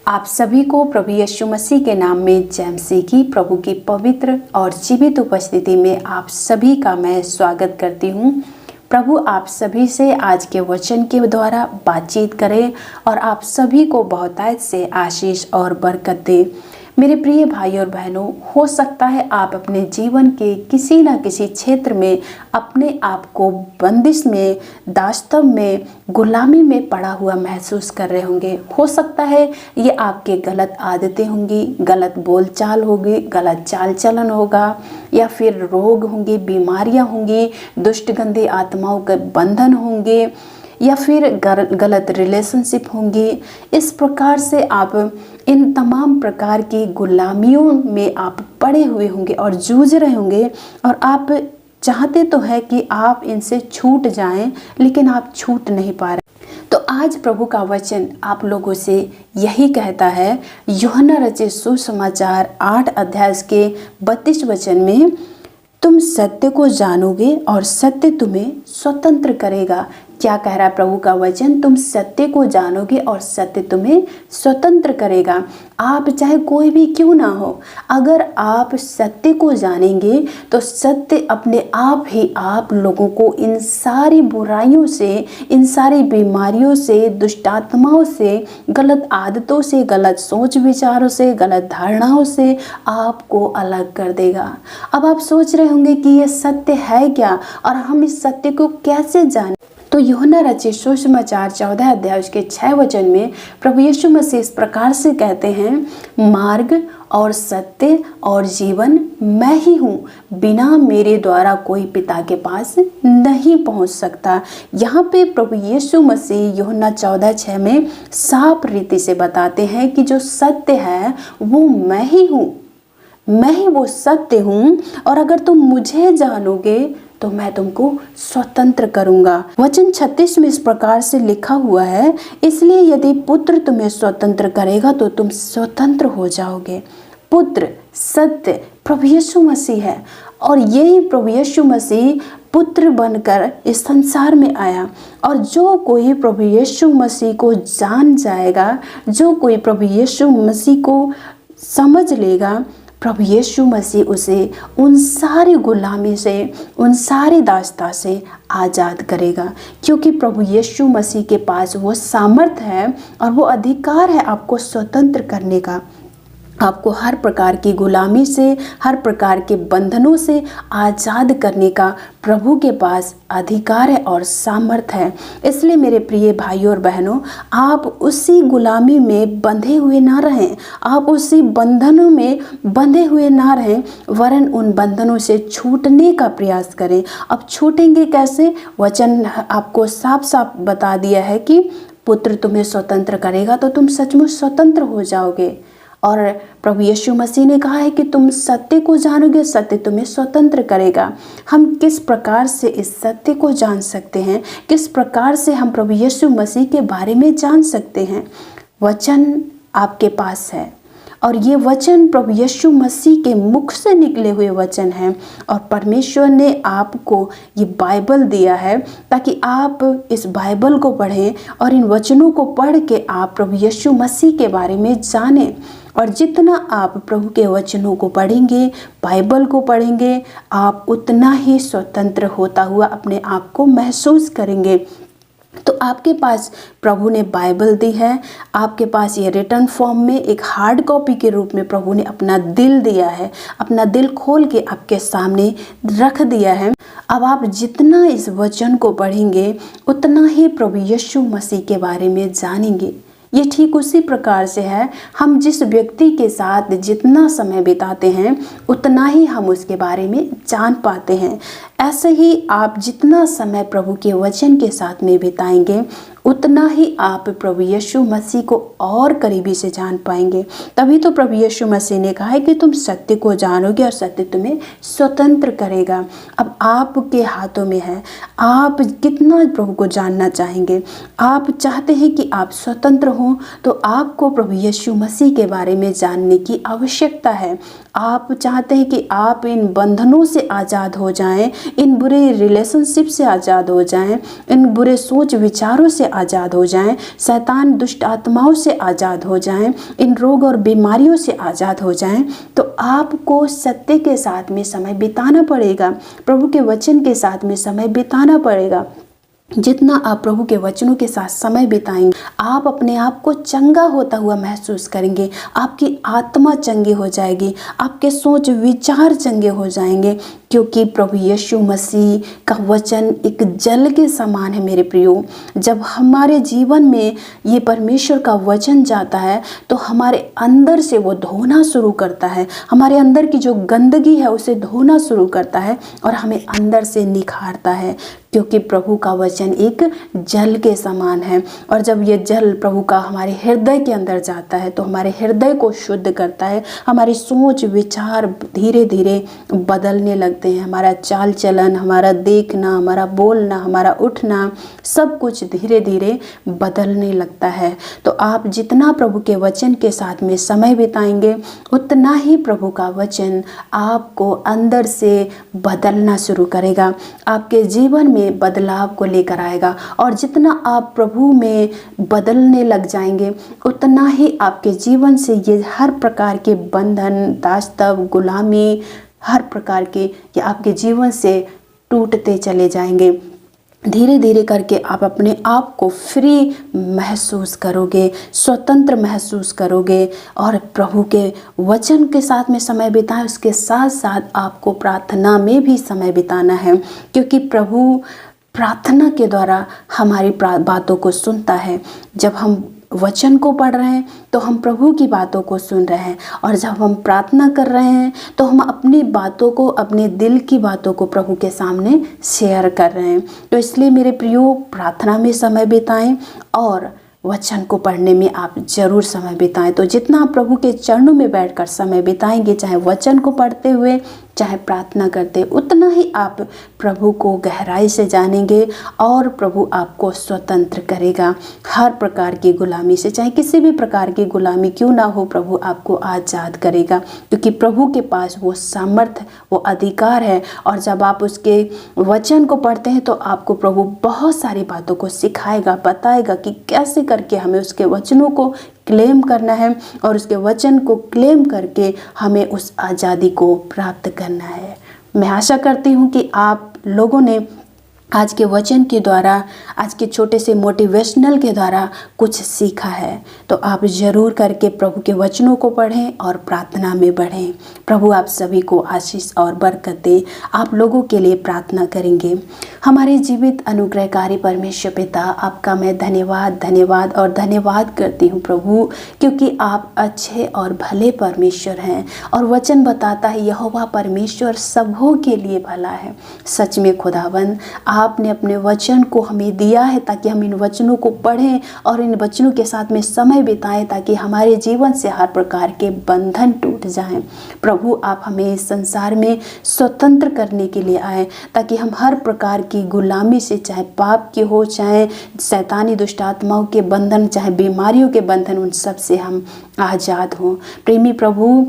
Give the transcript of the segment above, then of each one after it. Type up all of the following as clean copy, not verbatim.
आप सभी को प्रभु यीशु मसीह के नाम में जय मसीह की। प्रभु की पवित्र और जीवित उपस्थिति में आप सभी का मैं स्वागत करती हूँ। प्रभु आप सभी से आज के वचन के द्वारा बातचीत करें और आप सभी को बहुतायत से आशीष और बरकत दे। मेरे प्रिय भाई और बहनों, हो सकता है आप अपने जीवन के किसी न किसी क्षेत्र में अपने आप को बंदिश में, दास्तव में, गुलामी में पड़ा हुआ महसूस कर रहे होंगे। हो सकता है ये आपके गलत आदतें होंगी, गलत बोलचाल होगी, गलत चाल चलन होगा, या फिर रोग होंगे, बीमारियां होंगी, दुष्ट गंदी आत्माओं के बंधन होंगे, या फिर गलत रिलेशनशिप होंगी। इस प्रकार से आप इन तमाम प्रकार की गुलामियों में आप पड़े हुए होंगे और जूझ रहे होंगे, और आप चाहते तो है कि आप इनसे छूट जाएं, लेकिन आप छूट नहीं पा रहे। तो आज प्रभु का वचन आप लोगों से यही कहता है। यूहन्ना रचित सुसमाचार 8 अध्याय के 32 वचन में, तुम सत्य को जानोगे और सत्य तुम्हें स्वतंत्र करेगा। क्या कह रहा है प्रभु का वचन? तुम सत्य को जानोगे और सत्य तुम्हें स्वतंत्र करेगा। आप चाहे कोई भी क्यों ना हो, अगर आप सत्य को जानेंगे तो सत्य अपने आप ही आप लोगों को इन सारी बुराइयों से, इन सारी बीमारियों से, दुष्टात्माओं से, गलत आदतों से, गलत सोच विचारों से, गलत धारणाओं से आपको अलग कर देगा। अब आप सोच रहे होंगे कि ये सत्य है क्या और हम इस सत्य को कैसे जानें? तो यूहन्ना रचित सुसमाचार 14 अध्याय उसके 6 वचन में प्रभु यीशु मसीह इस प्रकार से कहते हैं, मार्ग और सत्य और जीवन मैं ही हूँ, बिना मेरे द्वारा कोई पिता के पास नहीं पहुँच सकता। यहाँ पे प्रभु यीशु मसीह यूहन्ना 14:6 में साफ रीति से बताते हैं कि जो सत्य है वो मैं ही हूँ, मैं ही वो सत्य हूँ, और अगर तुम मुझे जानोगे तो मैं तुमको स्वतंत्र करूंगा। वचन 36 में इस प्रकार से लिखा हुआ है, इसलिए यदि पुत्र तुम्हें स्वतंत्र करेगा तो तुम स्वतंत्र हो जाओगे। पुत्र सत्य प्रभु यीशु मसीह है, और यही प्रभु यीशु मसीह पुत्र बनकर इस संसार में आया। और जो कोई प्रभु यीशु मसीह को जान जाएगा, जो कोई प्रभु यीशु मसीह को समझ लेगा, प्रभु यीशु मसीह उसे उन सारी गुलामी से, उन सारी दास्ता से आज़ाद करेगा। क्योंकि प्रभु यीशु मसीह के पास वो सामर्थ्य है और वो अधिकार है आपको स्वतंत्र करने का। आपको हर प्रकार की गुलामी से, हर प्रकार के बंधनों से आज़ाद करने का प्रभु के पास अधिकार है और सामर्थ्य है। इसलिए मेरे प्रिय भाइयों और बहनों, आप उसी गुलामी में बंधे हुए ना रहें, आप उसी बंधनों में बंधे हुए ना रहें, वरन उन बंधनों से छूटने का प्रयास करें। अब छूटेंगे कैसे? वचन आपको साफ साफ बता दिया है कि पुत्र तुम्हें स्वतंत्र करेगा, तो तुम सचमुच स्वतंत्र हो जाओगे। और प्रभु यीशु मसीह ने कहा है कि तुम सत्य को जानोगे, सत्य तुम्हें स्वतंत्र करेगा। हम किस प्रकार से इस सत्य को जान सकते हैं? किस प्रकार से हम प्रभु यीशु मसीह के बारे में जान सकते हैं? वचन आपके पास है, और ये वचन प्रभु यीशु मसीह के मुख से निकले हुए वचन हैं, और परमेश्वर ने आपको ये बाइबल दिया है ताकि आप इस बाइबल को पढ़ें और इन वचनों को पढ़ के आप प्रभु यीशु मसीह के बारे में जानें। और जितना आप प्रभु के वचनों को पढ़ेंगे, बाइबल को पढ़ेंगे, आप उतना ही स्वतंत्र होता हुआ अपने आप को महसूस करेंगे। तो आपके पास प्रभु ने बाइबल दी है, आपके पास ये रिटर्न फॉर्म में एक हार्ड कॉपी के रूप में प्रभु ने अपना दिल दिया है, अपना दिल खोल के आपके सामने रख दिया है। अब आप जितना इस वचन को पढ़ेंगे उतना ही प्रभु यीशु मसीह के बारे में जानेंगे। ये ठीक उसी प्रकार से है, हम जिस व्यक्ति के साथ जितना समय बिताते हैं उतना ही हम उसके बारे में जान पाते हैं। ऐसे ही आप जितना समय प्रभु के वचन के साथ में बिताएंगे उतना ही आप प्रभु यीशु मसीह को और करीबी से जान पाएंगे। तभी तो प्रभु यीशु मसीह ने कहा है कि तुम सत्य को जानोगे और सत्य तुम्हें स्वतंत्र करेगा। अब आपके हाथों में है, आप कितना प्रभु को जानना चाहेंगे। आप चाहते हैं कि आप स्वतंत्र हों, तो आपको प्रभु यीशु मसीह के बारे में जानने की आवश्यकता है। आप चाहते हैं कि आप इन बंधनों से आज़ाद हो जाएं, इन बुरे रिलेशनशिप से आज़ाद हो जाएं, इन बुरे सोच विचारों से आज़ाद हो जाएं, शैतान दुष्ट आत्माओं से आज़ाद हो जाएं, इन रोग और बीमारियों से आज़ाद हो जाएं, तो आपको सत्य के साथ में समय बिताना पड़ेगा, प्रभु के वचन के साथ में समय बिताना पड़ेगा। जितना आप प्रभु के वचनों के साथ समय बिताएंगे, आप अपने आप को चंगा होता हुआ महसूस करेंगे, आपकी आत्मा चंगी हो जाएगी, आपके सोच विचार चंगे हो जाएंगे, क्योंकि प्रभु यीशु मसीह का वचन एक जल के समान है मेरे प्रियो। जब हमारे जीवन में ये परमेश्वर का वचन जाता है तो हमारे अंदर से वो धोना शुरू करता है, हमारे अंदर की जो गंदगी है उसे धोना शुरू करता है और हमें अंदर से निखारता है, क्योंकि प्रभु का वचन एक जल के समान है। और जब ये जल प्रभु का हमारे हृदय के अंदर जाता है तो हमारे हृदय को शुद्ध करता है, हमारी सोच विचार धीरे धीरे बदलने लगते हैं, हमारा चाल चलन, हमारा देखना, हमारा बोलना, हमारा उठना, सब कुछ धीरे धीरे बदलने लगता है। तो आप जितना प्रभु के वचन के साथ में समय बिताएंगे उतना ही प्रभु का वचन आपको अंदर से बदलना शुरू करेगा, आपके जीवन में बदलाव को लेकर आएगा। और जितना आप प्रभु में बदलने लग जाएंगे उतना ही आपके जीवन से ये हर प्रकार के बंधन, दास्तव, गुलामी, हर प्रकार के ये आपके जीवन से टूटते चले जाएंगे। धीरे धीरे करके आप अपने आप को फ्री महसूस करोगे, स्वतंत्र महसूस करोगे। और प्रभु के वचन के साथ में समय बिताएं, उसके साथ साथ आपको प्रार्थना में भी समय बिताना है, क्योंकि प्रभु प्रार्थना के द्वारा हमारी बातों को सुनता है। जब हम वचन को पढ़ रहे हैं तो हम प्रभु की बातों को सुन रहे हैं, और जब हम प्रार्थना कर रहे हैं तो हम अपनी बातों को, अपने दिल की बातों को प्रभु के सामने शेयर कर रहे हैं। तो इसलिए मेरे प्रियो, प्रार्थना में समय बिताएं और वचन को पढ़ने में आप जरूर समय बिताएं। तो जितना आप प्रभु के चरणों में बैठकर समय बिताएंगे, चाहे वचन को पढ़ते हुए चाहे प्रार्थना करते, उतना ही आप प्रभु को गहराई से जानेंगे और प्रभु आपको स्वतंत्र करेगा हर प्रकार की गुलामी से। चाहे किसी भी प्रकार की गुलामी क्यों ना हो, प्रभु आपको आज़ाद करेगा, क्योंकि प्रभु के पास वो सामर्थ्य, वो अधिकार है। और जब आप उसके वचन को पढ़ते हैं तो आपको प्रभु बहुत सारी बातों को सिखाएगा, बताएगा कि कैसे करके हमें उसके वचनों को क्लेम करना है और उसके वचन को क्लेम करके हमें उस आज़ादी को प्राप्त करना है। मैं आशा करती हूँ कि आप लोगों ने आज के वचन के द्वारा, आज के छोटे से मोटिवेशनल के द्वारा कुछ सीखा है। तो आप ज़रूर करके प्रभु के वचनों को पढ़ें और प्रार्थना में बढ़ें। प्रभु आप सभी को आशीष और बरकत दे। आप लोगों के लिए प्रार्थना करेंगे। हमारे जीवित अनुग्रहकारी परमेश्वर पिता, आपका मैं धन्यवाद और धन्यवाद करती हूँ प्रभु, क्योंकि आप अच्छे और भले परमेश्वर हैं। और वचन बताता है यहोवा परमेश्वर सबों के लिए भला है। सच में खुदावंद, आपने अपने वचन को हमें दिया है ताकि हम इन वचनों को पढ़ें और इन वचनों के साथ में समय बिताएं, ताकि हमारे जीवन से हर प्रकार के बंधन टूट जाएं। प्रभु आप हमें इस संसार में स्वतंत्र करने के लिए आए, ताकि हम हर प्रकार की गुलामी से, चाहे पाप की हो, चाहे शैतानी दुष्ट आत्माओं के बंधन, चाहे बीमारियों के बंधन, उन सब से हम आज़ाद हों। प्रेमी प्रभु,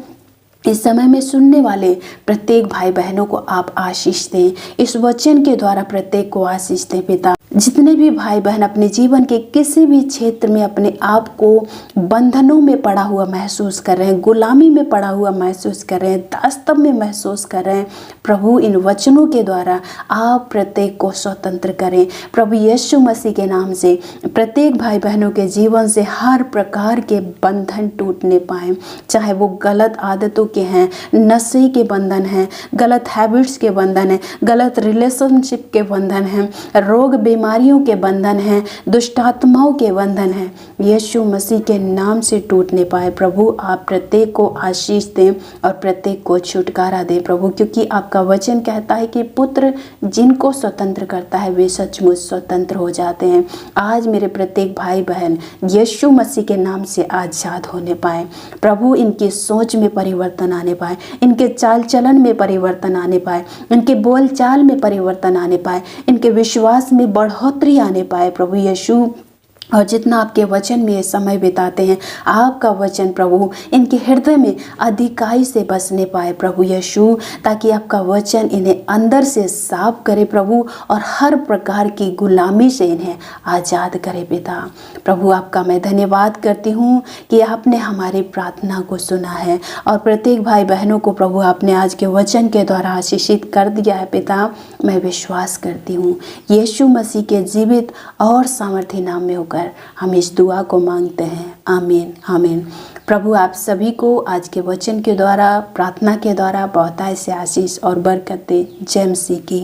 इस समय में सुनने वाले प्रत्येक भाई बहनों को आप आशीष दें, इस वचन के द्वारा प्रत्येक को आशीष दें पिता। जितने भी भाई बहन अपने जीवन के किसी भी क्षेत्र में अपने आप को बंधनों में पड़ा हुआ महसूस कर रहे हैं, गुलामी में पड़ा हुआ महसूस कर रहे हैं, दास्तव में महसूस कर रहे हैं, प्रभु इन वचनों के द्वारा आप प्रत्येक को स्वतंत्र करें। प्रभु यीशु मसीह के नाम से प्रत्येक भाई बहनों के जीवन से हर प्रकार के बंधन टूटने पाएँ, चाहे वो गलत आदतों के हैं, नशे के बंधन हैं, गलत हैबिट्स के बंधन हैं, गलत रिलेशनशिप के बंधन हैं, रोग बीमारियों के बंधन हैं, दुष्ट आत्माओं के बंधन हैं, यीशु मसीह के नाम से टूटने पाए। प्रभु आप प्रत्येक को आशीष दें और प्रत्येक को छुटकारा दें प्रभु, क्योंकि आपका वचन कहता है कि पुत्र जिनको स्वतंत्र करता है वे सचमुच स्वतंत्र हो जाते हैं। आज मेरे प्रत्येक भाई बहन यीशु मसीह के नाम से आज़ाद होने पाए प्रभु, इनकी सोच में परिवर्तन आने पाए, इनके चाल चलन में परिवर्तन आने पाए, इनके बोल चाल में परिवर्तन आने पाए, इनके विश्वास में बढ़ोतरी आने पाए। प्रभु यीशु और जितना आपके वचन में ये समय बिताते हैं, आपका वचन प्रभु इनके हृदय में अधिकाई से बसने पाए प्रभु यीशु, ताकि आपका वचन इन्हें अंदर से साफ करे प्रभु, और हर प्रकार की गुलामी से इन्हें आज़ाद करे पिता। प्रभु आपका मैं धन्यवाद करती हूँ कि आपने हमारी प्रार्थना को सुना है, और प्रत्येक भाई बहनों को प्रभु आपने आज के वचन के द्वारा आशीषित कर दिया है पिता। मैं विश्वास करती हूँ यीशु मसीह के जीवित और सामर्थ्य नाम में होकर हम इस दुआ को मांगते हैं, आमीन आमीन। प्रभु आप सभी को आज के वचन के द्वारा, प्रार्थना के द्वारा बहुतायत से आशीष और बरकत दे। जय मसीह की।